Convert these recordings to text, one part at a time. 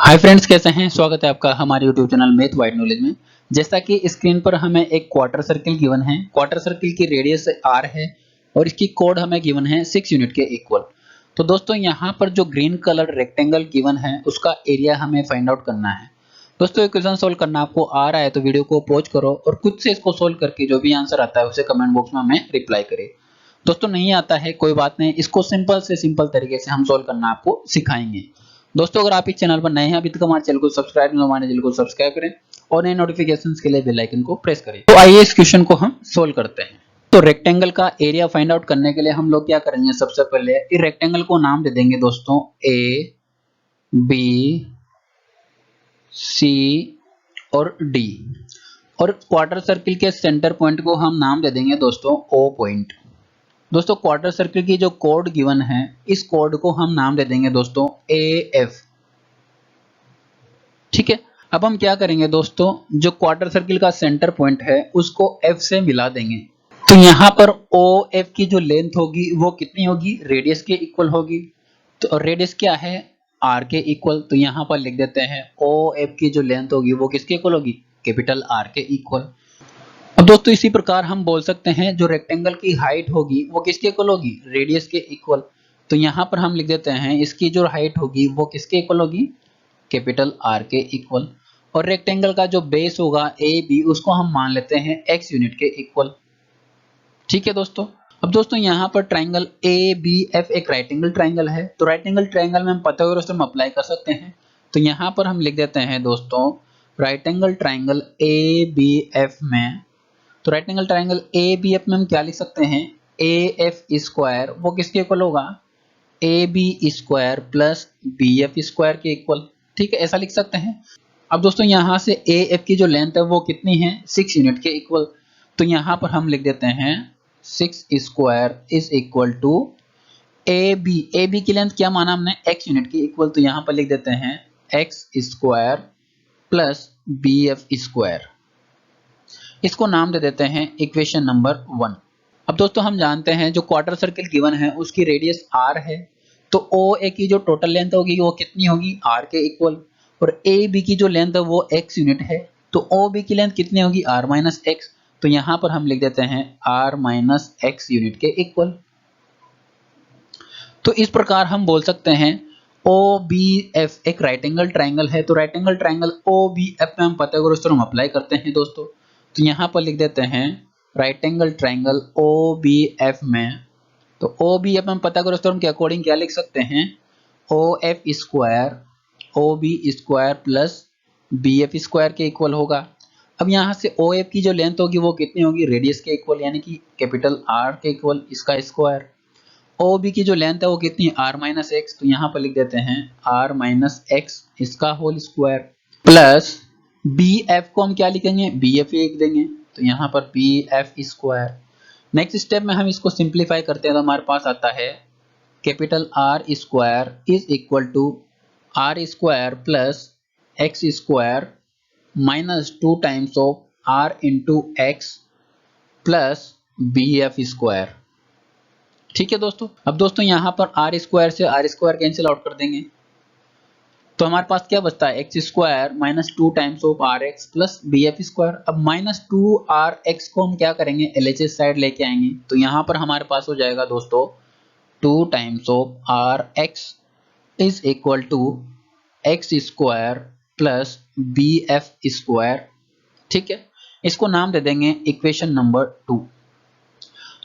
Hi friends, कैसे हैं। स्वागत है आपका हमारे YouTube channel math wide knowledge में। जैसा कि स्क्रीन पर हमें एक क्वार्टर सर्किल गिवन है। क्वार्टर सर्किल की रेडियस r है और इसकी कोड हमें गिवन है 6 यूनिट के इक्वल। तो दोस्तों यहाँ पर जो ग्रीन कलर रेक्टेंगल गिवन है उसका एरिया हमें फाइंड आउट करना है। दोस्तों ये क्वेश्चन सोल्व करना आपको आ रहा है तो वीडियो को पॉज करो और खुद से इसको सोल्व करके जो भी आंसर आता है उसे कमेंट बॉक्स में हमें रिप्लाई करें। दोस्तों नहीं आता है कोई बात नहीं, इसको सिंपल से सिंपल तरीके से हम सोल्व करना आपको सिखाएंगे। दोस्तों अगर आप इस चैनल पर नए हैं अभी तक हमारे चैनल को सब्सक्राइब नहीं, हमारे चैनल को सब्सक्राइब करें और नए नोटिफिकेशंस के लिए बेल आइकन को प्रेस करें। तो आइए इस क्वेश्चन को हम सोल्व करते हैं। तो रेक्टेंगल का एरिया फाइंड आउट करने के लिए हम लोग क्या करेंगे, सबसे पहले इस रेक्टेंगल को नाम दे देंगे दोस्तों ए बी सी और डी, और क्वार्टर सर्किल के सेंटर पॉइंट को हम नाम दे देंगे दोस्तों ओ पॉइंट। दोस्तों क्वार्टर सर्किल की जो कोड गिवन है इस कोड को हम नाम दे देंगे दोस्तों ए एफ। ठीक है, अब हम क्या करेंगे दोस्तों, जो क्वार्टर सर्किल का सेंटर पॉइंट है उसको एफ से मिला देंगे। तो यहाँ पर ओ एफ की जो लेंथ होगी वो कितनी होगी, रेडियस के इक्वल होगी। तो रेडियस क्या है, आर के इक्वल। तो यहाँ पर लिख देते हैं ओ एफ की जो लेंथ होगी वो किसके इक्वल होगी, कैपिटल आर के इक्वल। अब दोस्तों इसी प्रकार हम बोल सकते हैं जो रेक्टेंगल की हाइट होगी वो किसके इक्वल होगी, रेडियस के इक्वल। तो यहाँ पर हम लिख देते हैं इसकी जो हाइट होगी वो किसके इक्वल होगी, कैपिटल आर के इक्वल। और रेक्टेंगल का जो बेस होगा ए बी उसको हम मान लेते हैं एक्स यूनिट के इक्वल। ठीक है दोस्तों। अब दोस्तों यहाँ पर ट्राइंगल ए बी एफ एक राइट एंगल ट्राइंगल है। तो राइट एंगल ट्राइंगल में हम पाइथागोरस थ्योरम अप्लाई कर सकते हैं। तो यहाँ पर हम लिख देते हैं दोस्तों right angle triangle A B F में, तो right angle triangle A B F में हम क्या लिख सकते हैं, ए एफ स्क्वायर वो किसके इक्वल होगा, A B square plus B F square के इक्वल। ठीक है, ऐसा लिख सकते हैं। अब दोस्तों यहाँ से ए एफ की जो लेंथ है वो कितनी है, 6 यूनिट के इक्वल। तो यहाँ पर हम लिख देते हैं 6 square is equal to A B की लेंथ क्या माना हमने, x यूनिट के इक्वल। तो यहाँ पर लिख देते हैं X square plus B F square. इसको नाम दे देते हैं इक्वेशन नंबर 1। अब दोस्तों हम जानते हैं जो क्वार्टर सर्किल गिवन है उसकी रेडियस r है। तो ओ ए की जो टोटल लेंथ होगी वो कितनी होगी, r के इक्वल। और ए बी की जो लेंथ है वो x यूनिट है। तो ओ बी की लेंथ कितनी होगी, r माइनस एक्स। तो यहाँ पर हम लिख देते हैं r माइनस एक्स यूनिट के इक्वल। तो इस प्रकार हम बोल सकते हैं ओ बी एफ एक राइट एंगल ट्राइंगल है। तो right angle triangle O B F में हम पाइथागोरस थ्योरम अप्लाई करते हैं दोस्तों। तो यहाँ पर लिख देते हैं right angle triangle O B F में, तो ओ बी एफ में हम पाइथागोरस थ्योरम के अकॉर्डिंग क्या लिख सकते हैं, O F square O B square plus B F square के इक्वल होगा। अब यहाँ से ओ एफ की जो लेंथ होगी वो कितनी होगी, रेडियस के इक्वल यानी कि कैपिटल आर के इक्वल, इसका स्क्वायर। ओ बी की जो लेंथ है वो कितनी, आर माइनस एक्स। तो यहाँ पर लिख देते हैं आर माइनस एक्स इसका whole square plus B F को हम क्या लिखेंगे, बी एफ लिख देंगे। तो यहाँ पर B F square. Next step में हम इसको सिंप्लीफाई करते हैं तो हमारे पास आता है capital R square is equal to R square plus X square minus 2 times of R into X plus B F square. ठीक है दोस्तों। अब दोस्तों यहाँ पर आर स्क्वायर से आर स्क्वायर कैंसिल आउट कर देंगे तो हमारे पास क्या बचता है, X square minus 2 times of R X plus B F square. अब माइनस 2 आर एक्स को हम क्या करेंगे, एलएचएस साइड लेके आएंगे। तो यहाँ पर हमारे पास हो जाएगा दोस्तों 2 times of R X is equal to X square plus B F square. ठीक है, इसको नाम दे देंगे इक्वेशन नंबर 2।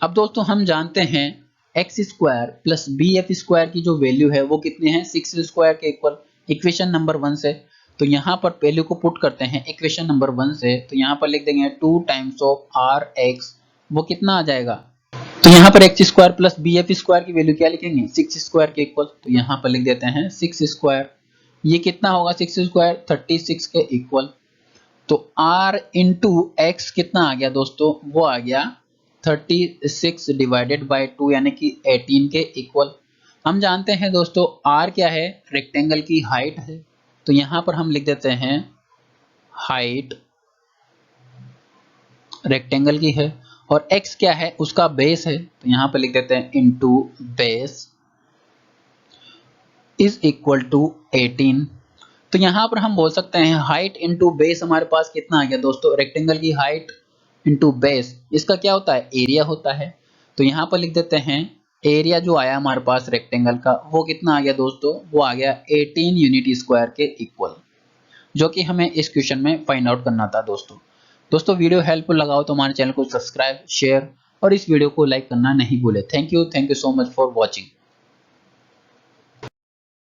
अब दोस्तों हम जानते हैं X square plus B F square की जो वैल्यू है वो कितनी है, 6 स्क्वायर के इक्वल इक्वेशन नंबर 1 से। तो यहाँ पर वैल्यू को पुट करते हैं इक्वेशन नंबर 1 से। तो यहाँ पर लिख देंगे 2 टाइम्स ऑफ आर एक्स, वो कितना आ जाएगा, तो यहाँ पर X square plus B F square की वैल्यू क्या लिखेंगे, 6 स्क्वायर के इक्वल। तो यहाँ पर लिख देते हैं 6 स्क्वायर, ये कितना होगा 6 स्क्वायर 36 के इक्वल। तो r इंटू एक्स कितना आ गया दोस्तों, वो आ गया 36 डिवाइडेड बाय 2 यानी कि 18 के इक्वल। हम जानते हैं दोस्तों r क्या है, रेक्टेंगल की हाइट है। तो यहाँ पर हम लिख देते हैं हाइट रेक्टेंगल की है और x क्या है, उसका बेस है। तो यहाँ पर लिख देते हैं into base is equal to 18। तो यहाँ पर हम बोल सकते हैं हाइट इंटू बेस हमारे पास कितना आ गया दोस्तों, रेक्टेंगल की हाइट इंटू बेस, इसका क्या होता है, एरिया होता है। तो यहाँ पर लिख देते हैं एरिया जो आया हमारे पास रेक्टेंगल का वो कितना आ गया दोस्तों, वो आ गया 18 यूनिट स्क्वायर के इक्वल, जो कि हमें इस क्वेश्चन में फाइंड आउट करना था दोस्तों। दोस्तों वीडियो हेल्पफुल लगा हो तो हमारे चैनल को सब्सक्राइब, शेयर और इस वीडियो को लाइक करना नहीं भूले। Thank you so much for watching.